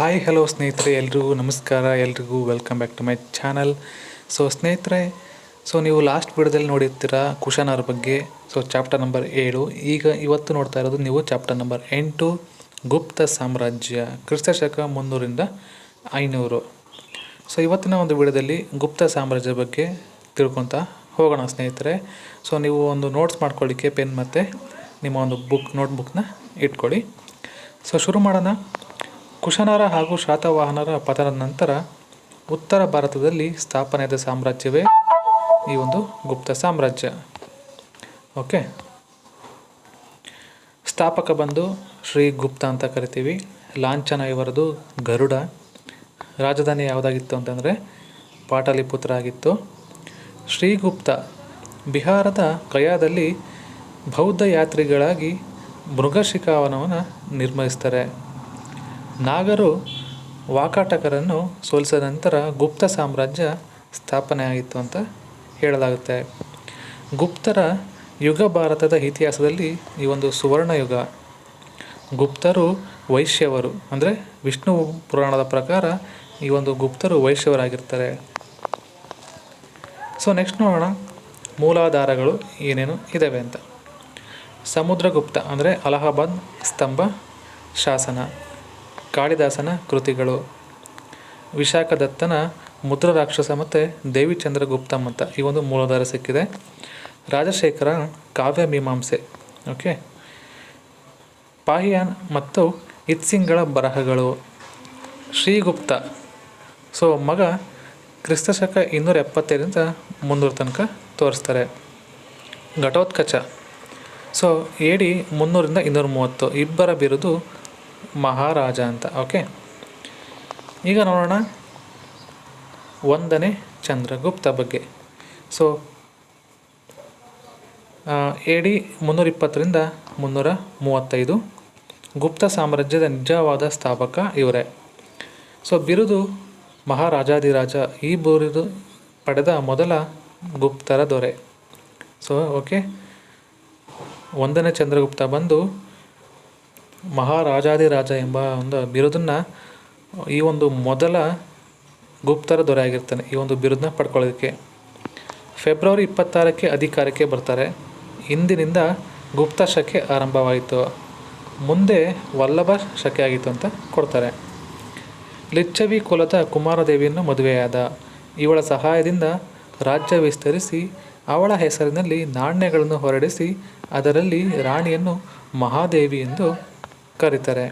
Hi hello ಸ್ನೇಹಿತರೆ, ಎಲ್ರಿಗೂ ನಮಸ್ಕಾರ. ಎಲ್ರಿಗೂ welcome back to my channel. ಸ್ನೇಹಿತರೆ, ನೀವು ಲಾಸ್ಟ್ ವಿಡಿಯೋದಲ್ಲಿ ನೋಡಿರ್ತೀರ ಕುಶನರ ಬಗ್ಗೆ. Chapter number 7. ಇವತ್ತು ನೋಡ್ತಾ ಇರೋದು ನೀವು ಚಾಪ್ಟರ್ ನಂಬರ್ 8, ಗುಪ್ತ ಸಾಮ್ರಾಜ್ಯ, ಕ್ರಿಸ್ತಶಕ 300 - 500. ಇವತ್ತಿನ ಒಂದು ವಿಡಿಯೋದಲ್ಲಿ ಗುಪ್ತ ಸಾಮ್ರಾಜ್ಯದ ಬಗ್ಗೆ ತಿಳ್ಕೊತಾ ಹೋಗೋಣ ಸ್ನೇಹಿತರೆ. ನೀವು ಒಂದು ನೋಟ್ಸ್ ಮಾಡ್ಕೊಳ್ಳಿಕ್ಕೆ ಪೆನ್ ಮತ್ತು ನಿಮ್ಮ ಒಂದು ನೋಟ್ಬುಕ್ನ ಇಟ್ಕೊಳ್ಳಿ. ಶುರು ಮಾಡೋಣ. ಕುಶನರ ಹಾಗೂ ಶಾತವಾಹನರ ಪತನದ ನಂತರ ಉತ್ತರ ಭಾರತದಲ್ಲಿ ಸ್ಥಾಪನೆಯಾದ ಸಾಮ್ರಾಜ್ಯವೇ ಈ ಒಂದು ಗುಪ್ತ ಸಾಮ್ರಾಜ್ಯ. ಓಕೆ, ಸ್ಥಾಪಕ ಬಂದು ಶ್ರೀಗುಪ್ತ ಅಂತ ಕರಿತೀವಿ. ಲಾಂಛನ ಇವರದು ಗರುಡ. ರಾಜಧಾನಿ ಯಾವುದಾಗಿತ್ತು ಅಂತಂದರೆ ಪಾಟಲಿಪುತ್ರ ಆಗಿತ್ತು. ಶ್ರೀಗುಪ್ತ ಬಿಹಾರದ ಗಯಾದಲ್ಲಿ ಬೌದ್ಧ ಯಾತ್ರಿಗಳಾಗಿ ಮೃಗಶಿಖಾವನವನ್ನು ನಿರ್ಮಿಸ್ತಾರೆ. ನಾಗರು ವಾಕಾಟಕರನ್ನು ಸೋಲಿಸಿದ ನಂತರ ಗುಪ್ತ ಸಾಮ್ರಾಜ್ಯ ಸ್ಥಾಪನೆಯಾಗಿತ್ತು ಅಂತ ಹೇಳಲಾಗುತ್ತೆ. ಗುಪ್ತರ ಯುಗ ಭಾರತದ ಇತಿಹಾಸದಲ್ಲಿ ಈ ಒಂದು ಸುವರ್ಣ ಯುಗ. ಗುಪ್ತರು ವೈಶ್ಯವರು, ಅಂದರೆ ವಿಷ್ಣು ಪುರಾಣದ ಪ್ರಕಾರ ಈ ಒಂದು ಗುಪ್ತರು ವೈಶ್ಯವರಾಗಿರ್ತಾರೆ. ನೆಕ್ಸ್ಟ್ ನೋಡೋಣ ಮೂಲಾಧಾರಗಳು ಏನೇನು ಇದ್ದಾವೆ ಅಂತ. ಸಮುದ್ರಗುಪ್ತ ಅಂದರೆ ಅಲಹಾಬಾದ್ ಸ್ತಂಭ ಶಾಸನ, ಕಾಳಿದಾಸನ ಕೃತಿಗಳು, ವಿಶಾಖದತ್ತನ ಮುದ್ರರಾಕ್ಷಸ ಮತ್ತು ದೇವಿ ಚಂದ್ರಗುಪ್ತಮ್ ಅಂತ ಈ ಒಂದು ಮೂಲಾಧಾರ ಸಿಕ್ಕಿದೆ. ರಾಜಶೇಖರ ಕಾವ್ಯ ಮೀಮಾಂಸೆ. ಓಕೆ, ಪಾಹಿಯಾನ್ ಮತ್ತು ಇತ್ಸಿಂಗಳ ಬರಹಗಳು. ಶ್ರೀಗುಪ್ತ ಮಗ ಕ್ರಿಸ್ತಶಕ 275 300 ತನಕ ತೋರಿಸ್ತಾರೆ. ಘಟೋತ್ಕಚ AD 300 - 230. ಇಬ್ಬರ ಬಿರುದು ಮಹಾರಾಜ ಅಂತ. ಓಕೆ, ಈಗ ನೋಡೋಣ 1ನೇ ಚಂದ್ರಗುಪ್ತ ಬಗ್ಗೆ. AD 320 - 335. ಗುಪ್ತ ಸಾಮ್ರಾಜ್ಯದ ನಿಜವಾದ ಸ್ಥಾಪಕ ಇವರೇ. ಬಿರುದು ಮಹಾರಾಜಾಧಿರಾಜ. ಈ ಬಿರುದು ಪಡೆದ ಮೊದಲ ಗುಪ್ತರ ದೊರೆ. ಓಕೆ, 1ನೇ ಚಂದ್ರಗುಪ್ತ ಬಂದು ಮಹಾರಾಜಾಧಿರಾಜ ಎಂಬ ಒಂದು ಬಿರುದನ್ನು ಈ ಒಂದು ಮೊದಲ ಗುಪ್ತರ ದೊರೆ ಆಗಿರ್ತಾನೆ ಈ ಒಂದು ಬಿರುದನ್ನ ಪಡ್ಕೊಳ್ಳೋದಕ್ಕೆ. ಫೆಬ್ರವರಿ 26 ಅಧಿಕಾರಕ್ಕೆ ಬರ್ತಾರೆ. ಇಂದಿನಿಂದ ಗುಪ್ತ ಶಕೆ ಆರಂಭವಾಯಿತು. ಮುಂದೆ ವಲ್ಲಭ ಶಕೆ ಆಗಿತ್ತು ಅಂತ ಕೊಡ್ತಾರೆ. ಲಿಚ್ಛವಿ ಕುಲದ ಕುಮಾರದೇವಿಯನ್ನು ಮದುವೆಯಾದ. ಇವಳ ಸಹಾಯದಿಂದ ರಾಜ್ಯ ವಿಸ್ತರಿಸಿ ಅವಳ ಹೆಸರಿನಲ್ಲಿ ನಾಣ್ಯಗಳನ್ನು ಹೊರಡಿಸಿ ಅದರಲ್ಲಿ ರಾಣಿಯನ್ನು ಮಹಾದೇವಿ ಎಂದು ಕರೀತಾರೆ.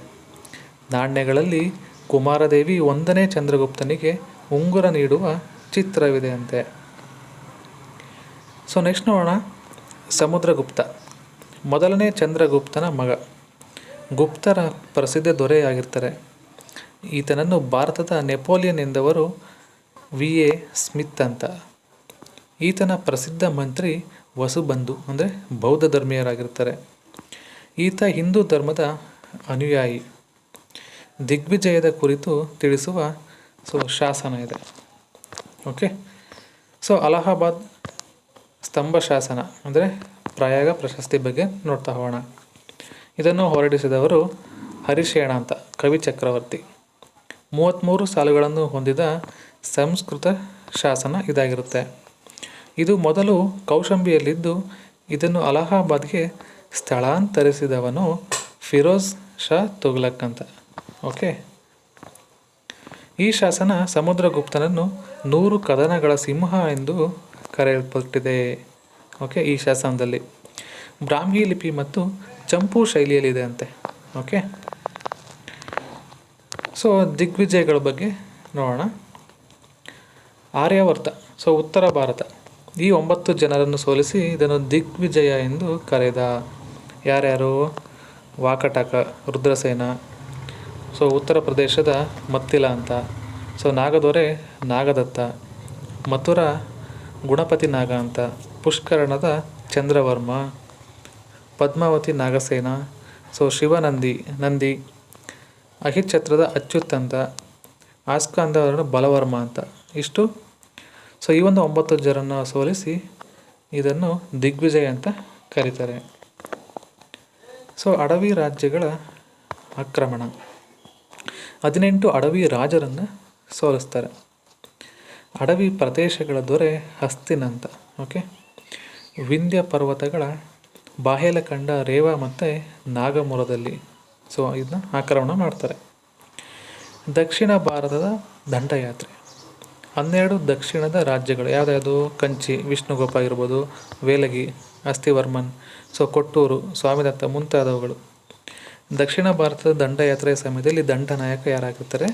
ನಾಣ್ಯಗಳಲ್ಲಿ ಕುಮಾರದೇವಿ 1ನೇ ಚಂದ್ರಗುಪ್ತನಿಗೆ ಉಂಗುರ ನೀಡುವ ಚಿತ್ರವಿದೆ ಅಂತೆ. ನೆಕ್ಸ್ಟ್ ನೋಡೋಣ ಸಮುದ್ರಗುಪ್ತ. 1ನೇ ಚಂದ್ರಗುಪ್ತನ ಮಗ. ಗುಪ್ತರ ಪ್ರಸಿದ್ಧ ದೊರೆಯಾಗಿರ್ತಾರೆ. ಈತನನ್ನು ಭಾರತದ ನೆಪೋಲಿಯನ್ ಎಂದವರು VA ಸ್ಮಿತ್ ಅಂತ. ಈತನ ಪ್ರಸಿದ್ಧ ಮಂತ್ರಿ ವಸುಬಂಧು, ಅಂದರೆ ಬೌದ್ಧ ಧರ್ಮೀಯರಾಗಿರ್ತಾರೆ. ಈತ ಹಿಂದೂ ಧರ್ಮದ ಅನುಯಾಯಿ. ದಿಗ್ವಿಜಯದ ಕುರಿತು ತಿಳಿಸುವ ಶಾಸನ ಇದೆ. ಓಕೆ, ಅಲಹಾಬಾದ್ ಸ್ತಂಭ ಶಾಸನ ಅಂದರೆ ಪ್ರಯಾಗ ಪ್ರಶಸ್ತಿ ಬಗ್ಗೆ ನೋಡ್ತಾ ಹೋಗೋಣ. ಇದನ್ನು ಹೊರಡಿಸಿದವರು ಹರಿಶೇಣ ಅಂತ ಕವಿ ಚಕ್ರವರ್ತಿ. 33 ಸಾಲುಗಳನ್ನು ಹೊಂದಿದ ಸಂಸ್ಕೃತ ಶಾಸನ ಇದಾಗಿರುತ್ತೆ. ಇದು ಮೊದಲು ಕೌಶಂಬಿಯಲ್ಲಿದ್ದು ಇದನ್ನು ಅಲಹಾಬಾದ್ಗೆ ಸ್ಥಳಾಂತರಿಸಿದವನು ಫಿರೋಜ್ ಶಾ ತುಘಲಕ್ ಅಂತ. ಓಕೆ, ಈ ಶಾಸನ ಸಮುದ್ರಗುಪ್ತನನ್ನು 100 ಕದನಗಳ ಸಿಂಹ ಎಂದು ಕರೆಯಲ್ಪಟ್ಟಿದೆ. ಓಕೆ, ಈ ಶಾಸನದಲ್ಲಿ ಬ್ರಾಹ್ಮಿ ಲಿಪಿ ಮತ್ತು ಚಂಪು ಶೈಲಿಯಲ್ಲಿದೆ ಅಂತೆ. ಓಕೆ, ದಿಗ್ವಿಜಯಗಳ ಬಗ್ಗೆ ನೋಡೋಣ. ಆರ್ಯಾವರ್ತ ಉತ್ತರ ಭಾರತ. ಈ 9 ಜನರನ್ನು ಸೋಲಿಸಿ ಇದನ್ನು ದಿಗ್ವಿಜಯ ಎಂದು ಕರೆದ. ಯಾರ್ಯಾರು? ವಾಕಟಕ, ರುದ್ರಸೇನ. ಉತ್ತರ ಪ್ರದೇಶದ ಮತ್ತಿಲ ಅಂತ. ನಾಗದೊರೆ ನಾಗದತ್ತ. ಮಥುರಾ ಗುಣಪತಿ ನಾಗ ಅಂತ. ಪುಷ್ಕರಣದ ಚಂದ್ರವರ್ಮ. ಪದ್ಮಾವತಿ ನಾಗಸೇನ. ಶಿವನಂದಿ ನಂದಿ. ಅಹಿಚ್ಛತ್ರದ ಅಚ್ಯುತ್ ಅಂತ. ಆಸ್ಕಂದವರ ಬಲವರ್ಮ ಅಂತ. ಇಷ್ಟು ಈ ಒಂದು 9 ಜನರನ್ನು ಸೋಲಿಸಿ ಇದನ್ನು ದಿಗ್ವಿಜಯ ಅಂತ ಕರೀತಾರೆ. ಅಡವಿ ರಾಜ್ಯಗಳ ಆಕ್ರಮಣ. 18 ಅಡವಿ ರಾಜರನ್ನು ಸೋಲಿಸ್ತಾರೆ. ಅಡವಿ ಪ್ರದೇಶಗಳ ದೊರೆ ಹಸ್ತಿನಂತ. ಓಕೆ. ವಿಂಧ್ಯ ಪರ್ವತಗಳ ಬಾಹೇಲಖಂಡ, ರೇವಾ ಮತ್ತು ನಾಗಮುರದಲ್ಲಿ ಇದನ್ನ ಆಕ್ರಮಣ ಮಾಡ್ತಾರೆ. ದಕ್ಷಿಣ ಭಾರತದ ದಂಡಯಾತ್ರೆ 12 ದಕ್ಷಿಣದ ರಾಜ್ಯಗಳು ಯಾವ್ದು ಕಂಚಿ, ವಿಷ್ಣುಗೋಪ ಇರ್ಬೋದು, ವೇಲಗಿ, ಅಸ್ತಿವರ್ಮನ್, ಕೊಟ್ಟೂರು, ಸ್ವಾಮಿದತ್ತ ಮುಂತಾದವುಗಳು. ದಕ್ಷಿಣ ಭಾರತದ ದಂಡಯಾತ್ರೆಯ ಸಮಯದಲ್ಲಿ ದಂಡನಾಯಕ ಯಾರಾಗಿರ್ತಾರೆ?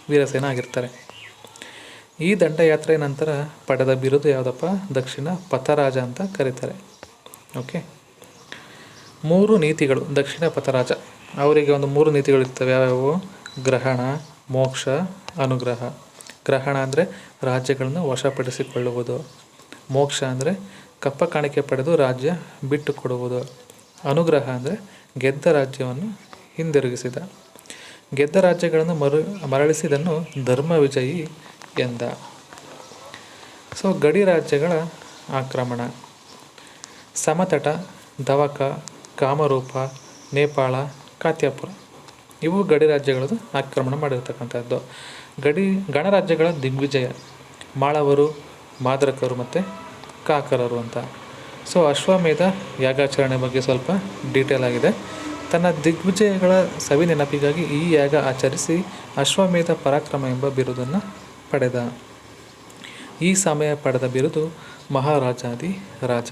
ವೀರಸೇನ ಆಗಿರ್ತಾರೆ. ಈ ದಂಡಯಾತ್ರೆಯ ನಂತರ ಪಡೆದ ಬಿರುದು ಯಾವುದಪ್ಪ? ದಕ್ಷಿಣ ಪಥರಾಜ ಅಂತ ಕರೀತಾರೆ. ಓಕೆ. 3 ನೀತಿಗಳು ದಕ್ಷಿಣ ಪಥರಾಜ. ಅವರಿಗೆ ಒಂದು 3 ನೀತಿಗಳು ಇರ್ತವೆ. ಯಾವ್ಯಾವು? ಗ್ರಹಣ, ಮೋಕ್ಷ, ಅನುಗ್ರಹ. ಗ್ರಹಣ ಅಂದರೆ ರಾಜ್ಯಗಳನ್ನು ವಶಪಡಿಸಿಕೊಳ್ಳುವುದು. ಮೋಕ್ಷ ಅಂದರೆ ಕಪ್ಪ ಕಾಣಿಕೆ ಪಡೆದು ರಾಜ್ಯ ಬಿಟ್ಟು ಕೊಡುವುದು. ಅನುಗ್ರಹ ಅಂದರೆ ಗೆದ್ದ ರಾಜ್ಯವನ್ನು ಹಿಂದಿರುಗಿಸಿದ. ಗೆದ್ದ ರಾಜ್ಯಗಳನ್ನು ಮರಳಿಸಿದನ್ನು ಧರ್ಮ ವಿಜಯಿ ಎಂದ. ಗಡಿ ರಾಜ್ಯಗಳ ಆಕ್ರಮಣ: ಸಮತಟ, ಧವಕ, ಕಾಮರೂಪ, ನೇಪಾಳ, ಕಾತ್ಯಾಪುರ ಇವು ಗಡಿ ರಾಜ್ಯಗಳದ್ದು ಆಕ್ರಮಣ ಮಾಡಿರ್ತಕ್ಕಂಥದ್ದು. ಗಣರಾಜ್ಯಗಳ ದಿಗ್ವಿಜಯ: ಮಾಳವರು, ಮಾದ್ರಕರು ಮತ್ತು ಕಾಕರರು ಅಂತ. ಅಶ್ವಮೇಧ ಯಾಗಾಚರಣೆ ಬಗ್ಗೆ ಸ್ವಲ್ಪ ಡೀಟೇಲ್ ಆಗಿದೆ. ತನ್ನ ದಿಗ್ವಿಜಯಗಳ ಸವಿ ನೆನಪಿಗಾಗಿ ಈ ಯಾಗ ಆಚರಿಸಿ ಅಶ್ವಮೇಧ ಪರಾಕ್ರಮ ಎಂಬ ಬಿರುದನ್ನು ಪಡೆದ. ಈ ಸಮಯ ಪಡೆದ ಬಿರುದು ಮಹಾರಾಜಾದಿ ರಾಜ.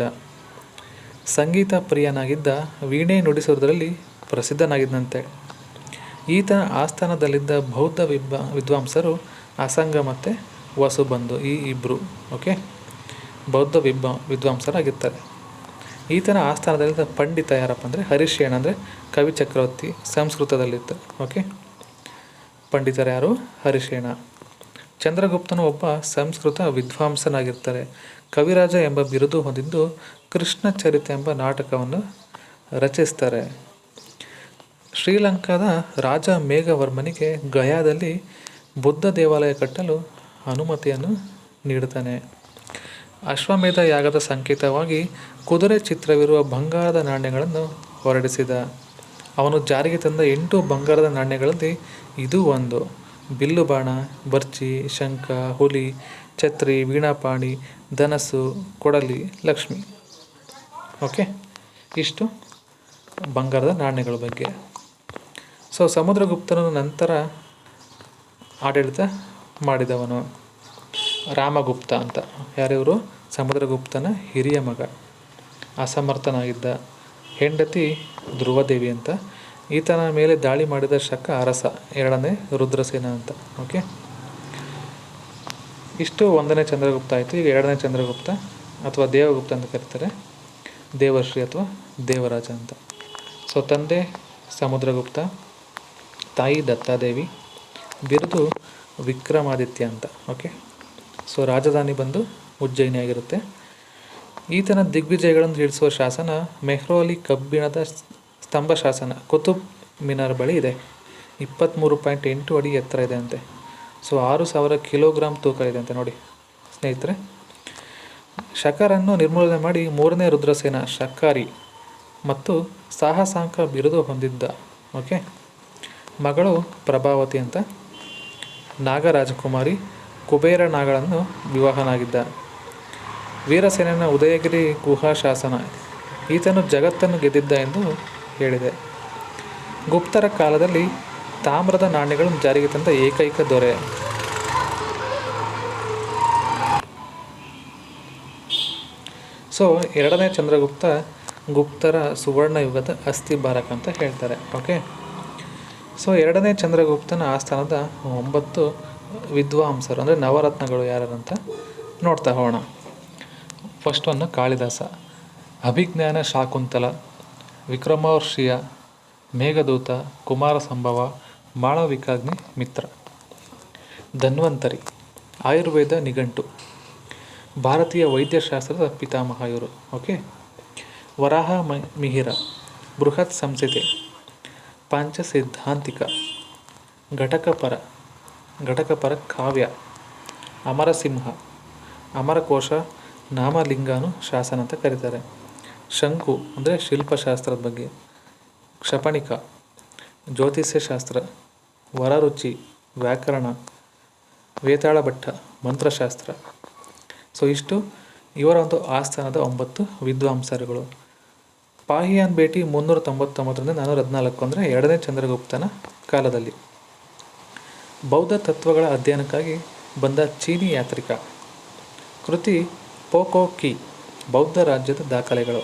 ಸಂಗೀತ ಪ್ರಿಯನಾಗಿದ್ದ, ವೀಣೆ ನುಡಿಸುವುದರಲ್ಲಿ ಪ್ರಸಿದ್ಧನಾಗಿದ್ದಂತೆ. ಈತನ ಆಸ್ಥಾನದಲ್ಲಿದ್ದ ಬೌದ್ಧ ವಿದ್ವಾಂಸರು ಅಸಂಗ ಮತ್ತು ವಸುಬಂಧು, ಈ ಇಬ್ಬರು ಬೌದ್ಧ ವಿದ್ವಾಂಸರಾಗಿರ್ತಾರೆ. ಈತನ ಆಸ್ಥಾನದಲ್ಲಿದ್ದ ಪಂಡಿತ ಯಾರಪ್ಪ ಅಂದರೆ ಹರಿಶೇಣ, ಅಂದರೆ ಕವಿ ಚಕ್ರವರ್ತಿ ಸಂಸ್ಕೃತದಲ್ಲಿತ್ತು. ಪಂಡಿತರು ಯಾರು? ಹರಿಶೇಣ. ಚಂದ್ರಗುಪ್ತನು ಒಬ್ಬ ಸಂಸ್ಕೃತ ವಿದ್ವಾಂಸನಾಗಿರ್ತಾರೆ. ಕವಿರಾಜ ಎಂಬ ಬಿರುದು ಹೊಂದಿದ್ದು ಕೃಷ್ಣ ಚರಿತೆ ಎಂಬ ನಾಟಕವನ್ನು ರಚಿಸ್ತಾರೆ. ಶ್ರೀಲಂಕಾದ ರಾಜ ಮೇಘವರ್ಮನಿಗೆ ಗಯಾದಲ್ಲಿ ಬುದ್ಧ ದೇವಾಲಯ ಕಟ್ಟಲು ಅನುಮತಿಯನ್ನು ನೀಡುತ್ತಾನೆ. ಅಶ್ವಮೇಧ ಯಾಗದ ಸಂಕೇತವಾಗಿ ಕುದುರೆ ಚಿತ್ರವಿರುವ ಬಂಗಾರದ ನಾಣ್ಯಗಳನ್ನು ಹೊರಡಿಸಿದ. ಅವನು ಜಾರಿಗೆ ತಂದ 8 ಬಂಗಾರದ ನಾಣ್ಯಗಳಲ್ಲಿ ಇದು ಒಂದು. ಬಿಲ್ಲು ಬಾಣ, ಬರ್ಚಿ, ಶಂಖ, ಹುಲಿ, ಛತ್ರಿ, ವೀಣಾಪಾಣಿ, ಧನಸ್ಸು, ಕೊಡಲಿ, ಲಕ್ಷ್ಮಿ. ಇಷ್ಟು ಬಂಗಾರದ ನಾಣ್ಯಗಳ ಬಗ್ಗೆ. ಸಮುದ್ರಗುಪ್ತನ ನಂತರ ಆಡಳಿತ ಮಾಡಿದವನು ರಾಮಗುಪ್ತ ಅಂತ. ಯಾರಿವರು? ಸಮುದ್ರಗುಪ್ತನ ಹಿರಿಯ ಮಗ. ಅಸಮರ್ಥನಾಗಿದ್ದ. ಹೆಂಡತಿ ಧ್ರುವದೇವಿ ಅಂತ. ಈತನ ಮೇಲೆ ದಾಳಿ ಮಾಡಿದ ಶಕ ಅರಸ 2ನೇ ರುದ್ರಸೇನ ಅಂತ. ಇಷ್ಟು 1ನೇ ಚಂದ್ರಗುಪ್ತ ಆಯಿತು. ಈಗ 2ನೇ ಚಂದ್ರಗುಪ್ತ ಅಥವಾ ದೇವಗುಪ್ತ ಅಂತ ಕರೀತಾರೆ. ದೇವಶ್ರೀ ಅಥವಾ ದೇವರಾಜ ಅಂತ. ತಂದೆ ಸಮುದ್ರಗುಪ್ತ, ತಾಯಿ ದತ್ತಾದೇವಿ, ಬಿರುದು ವಿಕ್ರಮಾದಿತ್ಯ ಅಂತ. ರಾಜಧಾನಿ ಬಂದು ಉಜ್ಜಯಿನಿ ಆಗಿರುತ್ತೆ. ಈತನ ದಿಗ್ವಿಜಯಗಳನ್ನು ತಿಳಿಸುವ ಶಾಸನ ಮೆಹ್ರೌಲಿ ಕಬ್ಬಿಣದ ಸ್ತಂಭ ಶಾಸನ ಕುತುಬ್ ಮಿನಾರ್ ಬಳಿ ಇದೆ. 23.8 ಅಡಿ ಎತ್ತರ ಇದೆ ಅಂತೆ. 6,000 ಕಿಲೋಗ್ರಾಂ ತೂಕ ಇದೆ ಅಂತೆ. ನೋಡಿ ಸ್ನೇಹಿತರೆ, ಶಕರನ್ನು ನಿರ್ಮೂಲನೆ ಮಾಡಿ 3ನೇ ರುದ್ರಸೇನ ಶಕಾರಿ ಮತ್ತು ಸಾಹಸಾಂಕ ಬಿರುದು ಹೊಂದಿದ್ದ. ಮಗಳು ಪ್ರಭಾವತಿ ಅಂತ. ನಾಗರಾಜಕುಮಾರಿ ಕುಬೇರ ನಾಗಳನ್ನು ವಿವಾಹನಾಗಿದ್ದ. ವೀರಸೇನನ ಉದಯಗಿರಿ ಗುಹಾ ಶಾಸನ ಈತನು ಜಗತ್ತನ್ನು ಗೆದ್ದಿದ್ದ ಎಂದು ಹೇಳಿದೆ. ಗುಪ್ತರ ಕಾಲದಲ್ಲಿ ತಾಮ್ರದ ನಾಣ್ಯಗಳನ್ನು ಜಾರಿಗೆ ತಂದ ಏಕೈಕ ದೊರೆ. ಎರಡನೇ ಚಂದ್ರಗುಪ್ತ ಗುಪ್ತರ ಸುವರ್ಣ ಯುಗದ ಅಸ್ಥಿಭಾರಕ ಅಂತ ಹೇಳ್ತಾರೆ. ಎರಡನೇ ಚಂದ್ರಗುಪ್ತನ ಆಸ್ಥಾನದ 9 ವಿದ್ವಾಂಸರು ಅಂದರೆ ನವರತ್ನಗಳು ಯಾರಂತ ನೋಡ್ತಾ ಹೋಗೋಣ. ಫಸ್ಟ್ ಒನ್ ಕಾಳಿದಾಸ, ಅಭಿಜ್ಞಾನ ಶಾಕುಂತಲ, ವಿಕ್ರಮೋರ್ಷಿಯ, ಮೇಘದೂತ, ಕುಮಾರ ಸಂಭವ, ಮಾಳವಿಕಾಗ್ನಿ ಮಿತ್ರ. ಧನ್ವಂತರಿ, ಆಯುರ್ವೇದ ನಿಘಂಟು, ಭಾರತೀಯ ವೈದ್ಯಶಾಸ್ತ್ರದ ಪಿತಾಮಹ ಇವರು. ವರಾಹ ಮಿಹಿರ, ಬೃಹತ್ ಸಂಹಿತೆ, ಪಂಚಸಿದ್ಧಾಂತಿಕ, ಘಟಕಪರ ಕಾವ್ಯ, ಅಮರಸಿಂಹ, ಅಮರಕೋಶ, ನಾಮಲಿಂಗಾನು ಶಾಸನ ಅಂತ ಕರೀತಾರೆ. ಶಂಕು ಅಂದರೆ ಶಿಲ್ಪಶಾಸ್ತ್ರದ ಬಗ್ಗೆ. ಕ್ಷಪಣಿಕ, ಜ್ಯೋತಿಷ್ಯಶಾಸ್ತ್ರ, ವರರುಚಿ, ವ್ಯಾಕರಣ, ವೇತಾಳ ಭಟ್ಟ, ಮಂತ್ರಶಾಸ್ತ್ರ. ಸೊ ಇಷ್ಟು ಇವರ ಒಂದು ಆಸ್ಥಾನದ 9 ವಿದ್ವಾಂಸರುಗಳು. ಪಾಹಿಯಾನ್ ಭೇಟಿ 399ರಿಂದ 414 ಅಂದರೆ 2ನೇ ಚಂದ್ರಗುಪ್ತನ ಕಾಲದಲ್ಲಿ. ಬೌದ್ಧ ತತ್ವಗಳ ಅಧ್ಯಯನಕ್ಕಾಗಿ ಬಂದ ಚೀನಿ ಯಾತ್ರಿಕ. ಕೃತಿ ಪೋಕೋ ಕಿ, ಬೌದ್ಧ ರಾಜ್ಯದ ದಾಖಲೆಗಳು.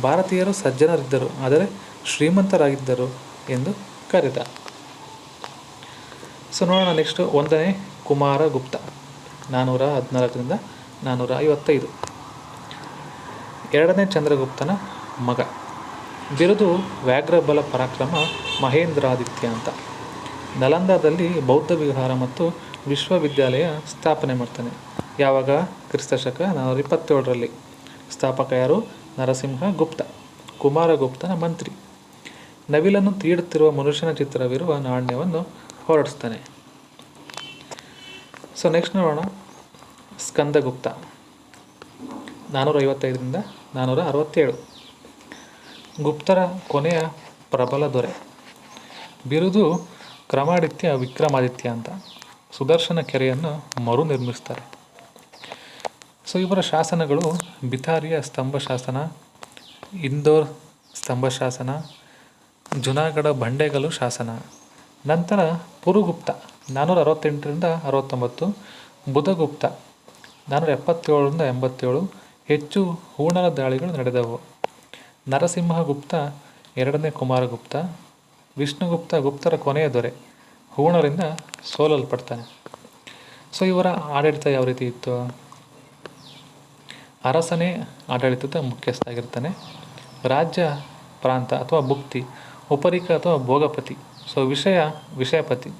ಭಾರತೀಯರು ಸಜ್ಜನರಿದ್ದರು, ಆದರೆ ಶ್ರೀಮಂತರಾಗಿದ್ದರು ಎಂದು ಕರೆದ. ಸೊ ನೋಡೋಣ ನೆಕ್ಸ್ಟು 1ನೇ ಕುಮಾರಗುಪ್ತ 414ರಿಂದ 455. 2ನೇ ಚಂದ್ರಗುಪ್ತನ ಮಗ. ಬಿರುದು ವ್ಯಾಘ್ರಬಲ ಪರಾಕ್ರಮ ಮಹೇಂದ್ರಾದಿತ್ಯ ಅಂತ. ನಲಂದಾದಲ್ಲಿ ಬೌದ್ಧ ವಿಹಾರ ಮತ್ತು ವಿಶ್ವವಿದ್ಯಾಲಯ ಸ್ಥಾಪನೆ ಮಾಡ್ತಾನೆ. ಯಾವಾಗ? ಕ್ರಿಸ್ತಶಕ 427ರಲ್ಲಿ. ಸ್ಥಾಪಕ ಯಾರು? ನರಸಿಂಹ ಗುಪ್ತ, ಕುಮಾರಗುಪ್ತನ ಮಂತ್ರಿ. ನವಿಲನ್ನು ತೀಡುತ್ತಿರುವ ಮನುಷ್ಯನ ಚಿತ್ರವಿರುವ ನಾಣ್ಯವನ್ನು ಹೊರಡಿಸ್ತಾನೆ. ಸೊ ನೆಕ್ಸ್ಟ್ ನೋಡೋಣ ಸ್ಕಂದಗುಪ್ತ 455ರಿಂದ 467. ಗುಪ್ತರ ಕೊನೆಯ ಪ್ರಬಲ ದೊರೆ. ಬಿರುದು ಕ್ರಮಾದಿತ್ಯ ವಿಕ್ರಮಾದಿತ್ಯ ಅಂತ. ಸುದರ್ಶನ ಕೆರೆಯನ್ನು ಮರು ನಿರ್ಮಿಸ್ತಾರೆ. ಸೊ ಇವರ ಶಾಸನಗಳು ಬಿಥಾರಿಯ ಸ್ತಂಭಶಾಸನ, ಇಂದೋರ್ ಸ್ತಂಭಶಾಸನ, ಜುನಾಗಢ ಬಂಡೆಗಲ್ಲು ಶಾಸನ. ನಂತರ ಪುರುಗುಪ್ತ 468ರಿಂದ 69, ಬುಧಗುಪ್ತ 477ರಿಂದ 87. ಹೆಚ್ಚು ಹೂಣರ ದಾಳಿಗಳು ನಡೆದವು. ನರಸಿಂಹಗುಪ್ತ 2ನೇ ಕುಮಾರಗುಪ್ತ. ವಿಷ್ಣುಗುಪ್ತ ಗುಪ್ತರ ಕೊನೆಯ ದೊರೆ, ಹೂಣರಿಂದ ಸೋಲಲ್ಪಡ್ತಾನೆ. ಸೊ ಇವರ ಆಡಳಿತ ಯಾವ ರೀತಿ ಇತ್ತು? ಅರಸನೇ ಆಡಳಿತದ ಮುಖ್ಯಸ್ಥ ಆಗಿರ್ತಾನೆ. ರಾಜ್ಯ ಪ್ರಾಂತ ಅಥವಾ ಭುಕ್ತಿ, ಉಪರಿಕ ಅಥವಾ ಭೋಗಪತಿ, ಸೊ ವಿಷಯಪತಿ,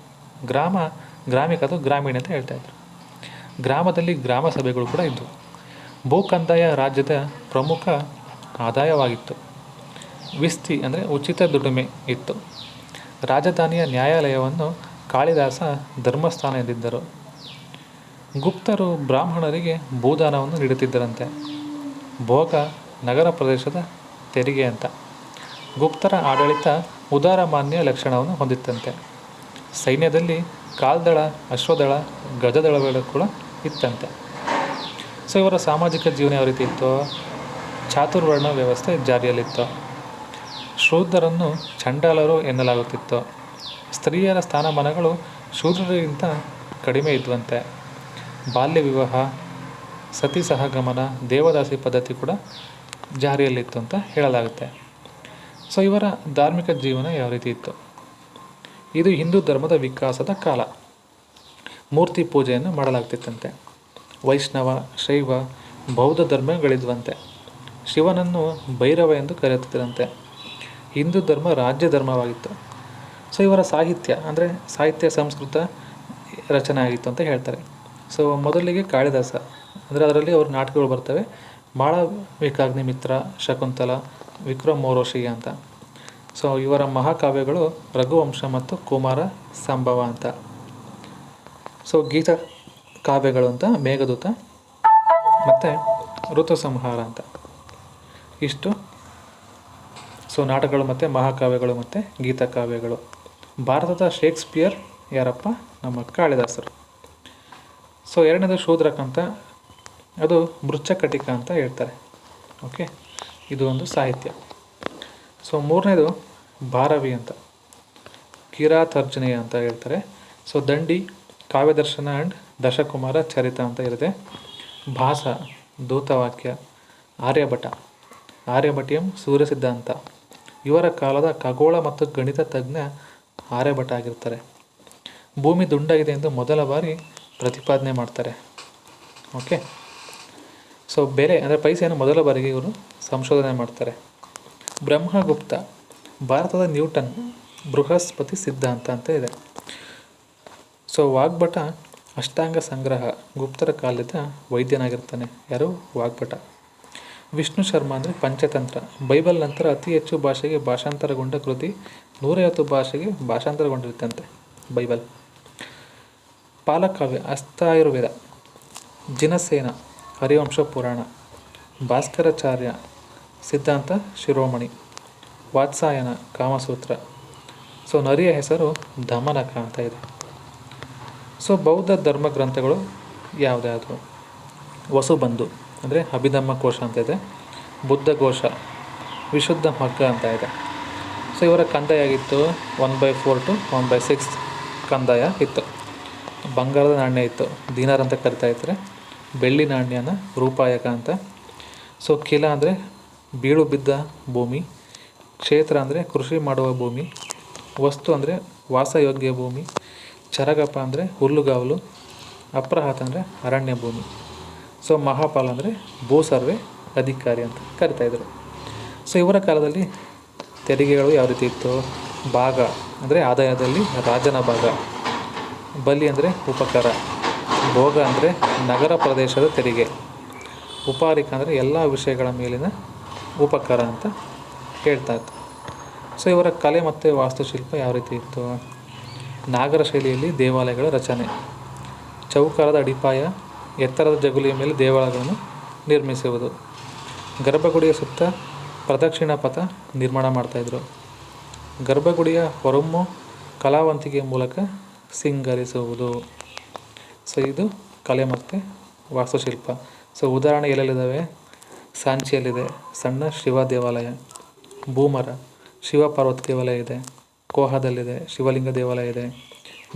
ಗ್ರಾಮಿಕ ಅಥವಾ ಗ್ರಾಮೀಣ ಅಂತ ಹೇಳ್ತಾ ಇದ್ರು. ಗ್ರಾಮದಲ್ಲಿ ಗ್ರಾಮ ಸಭೆಗಳು ಕೂಡ ಇದ್ದವು. ಭೂಕಂದಾಯ ರಾಜ್ಯದ ಪ್ರಮುಖ ಆದಾಯವಾಗಿತ್ತು. ವಿಸ್ತಿ ಅಂದರೆ ಉಚಿತ ದುಡಿಮೆ ಇತ್ತು. ರಾಜಧಾನಿಯ ನ್ಯಾಯಾಲಯವನ್ನು ಕಾಳಿದಾಸ ಧರ್ಮಸ್ಥಾನ ಎಂದಿದ್ದರು. ಗುಪ್ತರು ಬ್ರಾಹ್ಮಣರಿಗೆ ಭೂದಾನವನ್ನು ನೀಡುತ್ತಿದ್ದರಂತೆ. ಭೋಗ ನಗರ ಪ್ರದೇಶದ ತೆರಿಗೆ ಅಂತ. ಗುಪ್ತರ ಆಡಳಿತ ಉದಾರಮಾನ್ಯ ಲಕ್ಷಣವನ್ನು ಹೊಂದಿತ್ತಂತೆ. ಸೈನ್ಯದಲ್ಲಿ ಕಾಲ್ದಳ, ಅಶ್ವದಳ, ಗಜದಳಗಳು ಕೂಡ ಇತ್ತಂತೆ. ಸೊ ಇವರ ಸಾಮಾಜಿಕ ಜೀವನ ಯಾವ ರೀತಿ ಇತ್ತು? ಚಾತುರ್ವರ್ಣ ವ್ಯವಸ್ಥೆ ಜಾರಿಯಲ್ಲಿತ್ತು. ಶೂದ್ರರನ್ನು ಚಂಡಾಲರು ಎನ್ನಲಾಗುತ್ತಿತ್ತು. ಸ್ತ್ರೀಯರ ಸ್ಥಾನಮಾನಗಳು ಶೂದ್ರರಿಗಿಂತ ಕಡಿಮೆ ಇದ್ವಂತೆ. ಬಾಲ್ಯ ವಿವಾಹ, ಸತಿ ಸಹಗಮನ, ದೇವದಾಸಿ ಪದ್ಧತಿ ಕೂಡ ಜಾರಿಯಲ್ಲಿತ್ತು ಅಂತ ಹೇಳಲಾಗುತ್ತೆ. ಸೊ ಇವರ ಧಾರ್ಮಿಕ ಜೀವನ ಯಾವ ರೀತಿ ಇತ್ತು? ಇದು ಹಿಂದೂ ಧರ್ಮದ ವಿಕಾಸದ ಕಾಲ. ಮೂರ್ತಿ ಪೂಜೆಯನ್ನು ಮಾಡಲಾಗ್ತಿತ್ತಂತೆ. ವೈಷ್ಣವ, ಶೈವ, ಬೌದ್ಧ ಧರ್ಮಗಳಿದ್ವಂತೆ. ಶಿವನನ್ನು ಭೈರವ ಎಂದು ಕರೆಯುತ್ತಿದ್ದರಂತೆ. ಹಿಂದೂ ಧರ್ಮ ರಾಜ್ಯ ಧರ್ಮವಾಗಿತ್ತು. ಸೊ ಇವರ ಸಾಹಿತ್ಯ ಅಂದರೆ ಸಂಸ್ಕೃತ ರಚನೆ ಆಗಿತ್ತು ಅಂತ ಹೇಳ್ತಾರೆ. ಸೊ ಮೊದಲಿಗೆ ಕಾಳಿದಾಸ ಅಂದರೆ ಅದರಲ್ಲಿ ಅವ್ರ ನಾಟಕಗಳು ಬರ್ತವೆ. ಮಾಳವಿಕಾಗ್ನಿಮಿತ್ರ, ಶಕುಂತಲ, ವಿಕ್ರಮೋರ್ವಶಿ ಅಂತ. ಸೊ ಇವರ ಮಹಾಕಾವ್ಯಗಳು ರಘುವಂಶ ಮತ್ತು ಕುಮಾರ ಸಂಭವ ಅಂತ. ಸೊ ಗೀತ ಕಾವ್ಯಗಳು ಅಂತ ಮೇಘದೂತ ಮತ್ತು ಋತುಸಂಹಾರ ಅಂತ. ಇಷ್ಟು ಸೊ ನಾಟಕಗಳು ಮತ್ತು ಮಹಾಕಾವ್ಯಗಳು ಮತ್ತು ಗೀತಕಾವ್ಯಗಳು. ಭಾರತದ ಶೇಕ್ಸ್ಪಿಯರ್ ಯಾರಪ್ಪ? ನಮ್ಮ ಕಾಳಿದಾಸರು. ಸೊ ಎರಡನೇದು ಶೂದ್ರಕಂತ, ಅದು ಮೃಚ್ಛಕಟಿಕ ಅಂತ ಹೇಳ್ತಾರೆ. ಓಕೆ, ಇದು ಒಂದು ಸಾಹಿತ್ಯ. ಸೊ ಮೂರನೇದು ಭಾರವಿ ಅಂತ, ಕಿರಾತಾರ್ಜುನೀಯ ಅಂತ ಹೇಳ್ತಾರೆ. ಸೊ ದಂಡಿ, ಕಾವ್ಯದರ್ಶನ ಆ್ಯಂಡ್ ದಶಕುಮಾರ ಚರಿತ ಅಂತ ಇರುತ್ತೆ. ಭಾಸ, ದೂತವಾಕ್ಯ, ಆರ್ಯಭಟಿಯಂ ಸೂರ್ಯ ಸಿದ್ಧಾಂತ. ಇವರ ಕಾಲದ ಖಗೋಳ ಮತ್ತು ಗಣಿತ ತಜ್ಞ ಆರ್ಯಭಟ ಆಗಿರ್ತಾರೆ. ಭೂಮಿ ದುಂಡಾಗಿದೆ ಎಂದು ಮೊದಲ ಬಾರಿ ಪ್ರತಿಪಾದನೆ ಮಾಡ್ತಾರೆ. ಓಕೆ, ಸೊ ಬೆಲೆ ಅಂದರೆ ಪೈಸೆಯನ್ನು ಮೊದಲ ಬಾರಿಗೆ ಇವರು ಸಂಶೋಧನೆ ಮಾಡ್ತಾರೆ. ಬ್ರಹ್ಮಗುಪ್ತ, ಭಾರತದ ನ್ಯೂಟನ್, ಬೃಹಸ್ಪತಿ ಸಿದ್ಧಾಂತ ಅಂತ ಇದೆ. ಸೊ ವಾಗ್ಭಟ, ಅಷ್ಟಾಂಗ ಸಂಗ್ರಹ, ಗುಪ್ತರ ಕಾಲದ ವೈದ್ಯನಾಗಿರ್ತಾನೆ. ಯಾರು? ವಾಗ್ಭಟ. ವಿಷ್ಣು ಶರ್ಮ ಅಂದರೆ ಪಂಚತಂತ್ರ. ಬೈಬಲ್ ನಂತರ ಅತಿ ಹೆಚ್ಚು ಭಾಷೆಗೆ ಭಾಷಾಂತರಗೊಂಡ ಕೃತಿ, 150 ಭಾಷೆಗೆ ಭಾಷಾಂತರಗೊಂಡಿರುತ್ತಂತೆ ಬೈಬಲ್. ಪಾಲಕಾವ್ಯ, ಅಷ್ಟಾಯುರ್ವೇದ. ಜಿನಸೇನ, ಹರಿವಂಶ ಪುರಾಣ. ಭಾಸ್ಕರಾಚಾರ್ಯ, ಸಿದ್ಧಾಂತ ಶಿರೋಮಣಿ. ವಾತ್ಸಾಯನ, ಕಾಮಸೂತ್ರ. ಸೊ ನರಿಯ ಹೆಸರು ದಮನಕ ಅಂತ ಇದೆ. ಸೊ ಬೌದ್ಧ ಧರ್ಮ ಗ್ರಂಥಗಳು ಯಾವುದ್ಯಾವುದು? ವಸುಬಂಧು ಅಂದರೆ ಅಭಿಧಮ್ಮ ಕೋಶ ಅಂತ ಇದೆ, ಬುದ್ಧಘೋಷ, ವಿಶುದ್ಧ ಮಗ್ಗ ಅಂತ ಇದೆ. ಸೊ ಇವರ ಕಂದಾಯ ಆಗಿತ್ತು 1/4 to 1/6 ಕಂದಾಯ ಇತ್ತು. ಬಂಗಾರದ ನಾಣ್ಯ ಇತ್ತು, ದಿನಾರ್ ಅಂತ ಕರಿತಾ ಇರ್ತಾರೆ. ಬೆಳ್ಳಿ ನಾಣ್ಯನ ರೂಪಾಯಕ ಅಂತ. ಸೊ ಕಿಲ ಅಂದರೆ ಬೀಳು ಬಿದ್ದ ಭೂಮಿ, ಕ್ಷೇತ್ರ ಅಂದರೆ ಕೃಷಿ ಮಾಡುವ ಭೂಮಿ, ವಸ್ತು ಅಂದರೆ ವಾಸಯೋಗ್ಯ ಭೂಮಿ, ಚರಗಪ ಅಂದರೆ ಹುಲ್ಲುಗಾವಲು, ಅಪ್ರಹಾತ ಅಂದರೆ ಅರಣ್ಯ ಭೂಮಿ. ಸೊ ಮಹಾಪಾಲ ಅಂದರೆ ಭೂ ಸರ್ವೆ ಅಧಿಕಾರಿ ಅಂತ ಕರಿತಾಯಿದ್ರು. ಸೊ ಇವರ ಕಾಲದಲ್ಲಿ ತೆರಿಗೆಗಳು ಯಾವ ರೀತಿ ಇತ್ತು? ಭಾಗ ಅಂದರೆ ಆದಾಯದಲ್ಲಿ ರಾಜನ ಭಾಗ, ಬಲಿ ಅಂದರೆ ಉಪಕಾರ, ಭೋಗ ಅಂದರೆ ನಗರ ಪ್ರದೇಶದ ತೆರಿಗೆ, ಉಪಾರಿಕ ಅಂದರೆ ಎಲ್ಲ ವಿಷಯಗಳ ಮೇಲಿನ ಉಪಕಾರ ಅಂತ ಹೇಳ್ತಾ ಇತ್ತು. ಸೊ ಇವರ ಕಲೆ ಮತ್ತು ವಾಸ್ತುಶಿಲ್ಪ ಯಾವ ರೀತಿ ಇತ್ತು? ನಾಗರ ಶೈಲಿಯಲ್ಲಿ ದೇವಾಲಯಗಳ ರಚನೆ, ಚೌಕಾರದ ಅಡಿಪಾಯ, ಎತ್ತರದ ಜಗುಲಿಯ ಮೇಲೆ ದೇವಾಲಯಗಳನ್ನು ನಿರ್ಮಿಸುವುದು, ಗರ್ಭಗುಡಿಯ ಸುತ್ತ ಪ್ರದಕ್ಷಿಣಾ ಪಥ ನಿರ್ಮಾಣ ಮಾಡ್ತಾಯಿದ್ರು, ಗರ್ಭಗುಡಿಯ ಹೊರಮು ಕಲಾವಂತಿಕೆಯ ಮೂಲಕ ಸಿಂಗರಿಸುವುದು. ಸೊ ಇದು ಕಲೆ ಮತ್ತು ವಾಸ್ತುಶಿಲ್ಪ. ಸೊ ಉದಾಹರಣೆ ಎಲ್ಲೆಲ್ಲಿದ್ದಾವೆ? ಸಾಂಚಿಯಲ್ಲಿದೆ ಸಣ್ಣ ಶಿವ ದೇವಾಲಯ, ಭೂಮರ ಶಿವ ಪಾರ್ವತಿ ದೇವಾಲಯ ಇದೆ, ಕೋಹದಲ್ಲಿದೆ ಶಿವಲಿಂಗ ದೇವಾಲಯ ಇದೆ,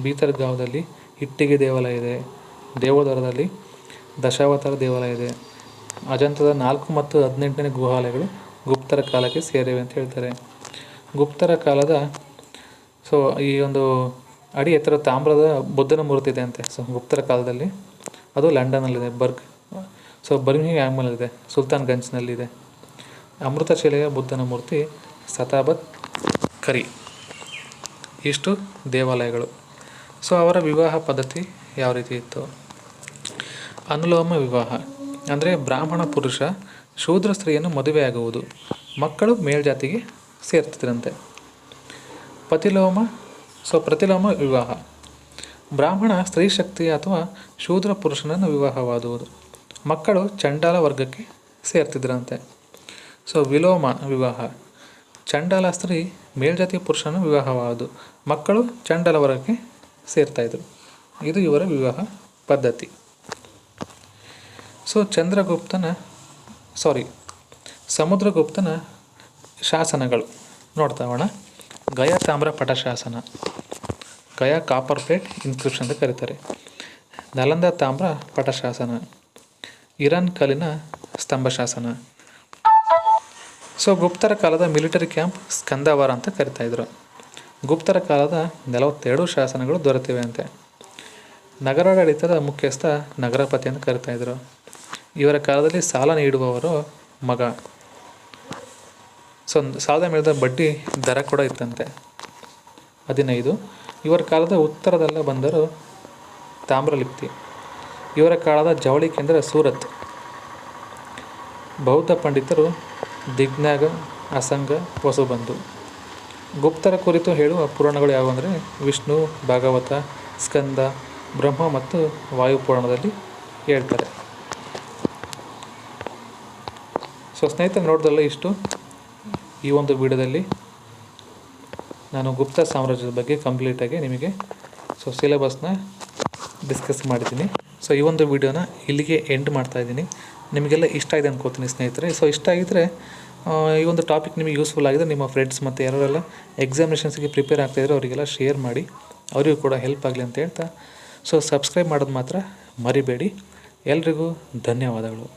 ಬೀತರ್ಗಾಂವದಲ್ಲಿ ಇಟ್ಟಿಗೆ ದೇವಾಲಯ ಇದೆ, ದೇವೋದರದಲ್ಲಿ ದಶಾವತಾರ ದೇವಾಲಯ ಇದೆ. ಅಜಂತದ 4 ಮತ್ತು 18ನೇ ಗುಹಾಲಯಗಳು ಗುಪ್ತರ ಕಾಲಕ್ಕೆ ಸೇರಿವೆ ಅಂತ ಹೇಳ್ತಾರೆ. ಗುಪ್ತರ ಕಾಲದ ಸೊ ಈ ಒಂದು ಅಡಿ ಎತ್ತರ ತಾಮ್ರದ ಬುದ್ಧನ ಮೂರ್ತಿ ಇದೆ ಅಂತೆ. ಸೊ ಗುಪ್ತರ ಕಾಲದಲ್ಲಿ ಅದು ಲಂಡನ್ನಲ್ಲಿದೆ, ಸೊ ಬರ್ಮಿಂಗ್ಹ್ಯಾಮ್ನಲ್ಲಿದೆ, ಸುಲ್ತಾನ್ಗಂಜ್ನಲ್ಲಿದೆ. ಅಮೃತಶಿಲೆಯ ಬುದ್ಧನ ಮೂರ್ತಿ ಸತಾಬತ್ ಕರಿ. ಇಷ್ಟು ದೇವಾಲಯಗಳು. ಸೊ ಅವರ ವಿವಾಹ ಪದ್ಧತಿ ಯಾವ ರೀತಿ ಇತ್ತು? ಅನುಲೋಮ ವಿವಾಹ ಅಂದರೆ ಬ್ರಾಹ್ಮಣ ಪುರುಷ ಶೂದ್ರ ಸ್ತ್ರೀಯನ್ನು ಮದುವೆಯಾಗುವುದು, ಮಕ್ಕಳು ಮೇಲ್ಜಾತಿಗೆ ಸೇರ್ತಿದ್ರಂತೆ. ಪ್ರತಿಲೋಮ ವಿವಾಹ, ಬ್ರಾಹ್ಮಣ ಸ್ತ್ರೀ ಶಕ್ತಿ ಅಥವಾ ಶೂದ್ರ ಪುರುಷನನ್ನು ವಿವಾಹವಾಗುವುದು, ಮಕ್ಕಳು ಚಂಡಾಲ ವರ್ಗಕ್ಕೆ ಸೇರ್ತಿದ್ರಂತೆ. ಸೊ ವಿಲೋಮ ವಿವಾಹ, ಚಂಡಾಲ ಸ್ತ್ರೀ ಮೇಲ್ಜಾತಿಯ ಪುರುಷನ ವಿವಾಹವಾಗುವುದು, ಮಕ್ಕಳು ಚಂಡಾಲ ವರ್ಗಕ್ಕೆ ಸೇರ್ತಾಯಿದ್ರು. ಇದು ಇವರ ವಿವಾಹ ಪದ್ಧತಿ. ಸೊ ಸಮುದ್ರಗುಪ್ತನ ಶಾಸನಗಳು ನೋಡ್ತಾ ಹೋಗೋಣ. ಗಯಾ ತಾಮ್ರ ಪಟ ಶಾಸನ, ಗಯಾ ಕಾಪರ್ ಪ್ಲೇಟ್ ಇನ್ಸ್ಕ್ರಿಪ್ಷನ್ ಅಂತ ಕರೀತಾರೆ. ನಲಂದ ತಾಮ್ರ ಪಟ ಶಾಸನ, ಇರಾನ್ ಕಲ್ಲಿನ ಸ್ತಂಭ ಶಾಸನ. ಸೊ ಗುಪ್ತರ ಕಾಲದ ಮಿಲಿಟರಿ ಕ್ಯಾಂಪ್ ಸ್ಕಂದವಾರ ಅಂತ ಕರಿತಾಯಿದ್ರು. ಗುಪ್ತರ ಕಾಲದ 42 ಶಾಸನಗಳು ದೊರೆತಿವೆ ಅಂತೆ. ನಗರಾಡಳಿತದ ಮುಖ್ಯಸ್ಥ ನಗರಪತಿ ಅಂತ ಕರಿತಾಯಿದ್ರು. ಇವರ ಕಾಲದಲ್ಲಿ ಸಾಲ ನೀಡುವವರು ಮಗ. ಸೊ ಸಾಲದ ಮೇಲಿದ ಬಡ್ಡಿ ದರ ಕೂಡ ಇತ್ತಂತೆ 15. ಇವರ ಕಾಲದ ಉತ್ತರದೆಲ್ಲ ಬಂದರು ತಾಮ್ರಲಿಪ್ತಿ. ಇವರ ಕಾಲದ ಜವಳಿ ಕೇಂದ್ರ ಸೂರತ್. ಬೌದ್ಧ ಪಂಡಿತರು ದಿಗ್ನಾಗ, ಅಸಂಗ, ವಸುಬಂಧು. ಗುಪ್ತರ ಕುರಿತು ಹೇಳುವ ಪುರಾಣಗಳು ಯಾವುವು ಅಂದರೆ ವಿಷ್ಣು, ಭಾಗವತ, ಸ್ಕಂದ, ಬ್ರಹ್ಮ ಮತ್ತು ವಾಯುಪುರಾಣದಲ್ಲಿ ಹೇಳ್ತಾರೆ. ಸೊ ಸ್ನೇಹಿತರೆ, ನೋಡಿದ್ರಲ್ಲ ಇಷ್ಟು ಈ ಒಂದು ವಿಡಿಯೋದಲ್ಲಿ ನಾನು ಗುಪ್ತ ಸಾಮ್ರಾಜ್ಯದ ಬಗ್ಗೆ ಕಂಪ್ಲೀಟಾಗಿ ನಿಮಗೆ ಸಿಲೆಬಸ್ನ ಡಿಸ್ಕಸ್ ಮಾಡಿದ್ದೀನಿ. ಸೊ ಈ ಒಂದು ವಿಡಿಯೋನ ಇಲ್ಲಿಗೆ ಎಂಡ್ ಮಾಡ್ತಾಯಿದ್ದೀನಿ. ನಿಮಗೆಲ್ಲ ಇಷ್ಟ ಆಗಿದೆ ಅನ್ಕೋತೀನಿ ಸ್ನೇಹಿತರೆ. ಸೊ ಇಷ್ಟ ಆಗಿದ್ದರೆ ಈ ಒಂದು ಟಾಪಿಕ್ ನಿಮಗೆ ಯೂಸ್ಫುಲ್ ಆಗಿದ್ರೆ ನಿಮ್ಮ ಫ್ರೆಂಡ್ಸ್ ಮತ್ತು ಯಾರೆಲ್ಲ ಎಕ್ಸಾಮಿನೇಷನ್ಸ್ಗೆ ಪ್ರಿಪೇರ್ ಆಗ್ತಾಯಿದ್ರೆ ಅವರಿಗೆಲ್ಲ ಶೇರ್ ಮಾಡಿ, ಅವರಿಗೂ ಕೂಡ ಹೆಲ್ಪ್ ಆಗಲಿ ಅಂತ ಹೇಳ್ತಾ, ಸೊ ಸಬ್ಸ್ಕ್ರೈಬ್ ಮಾಡೋದು ಮಾತ್ರ ಮರಿಬೇಡಿ. ಎಲ್ರಿಗೂ ಧನ್ಯವಾದಗಳು.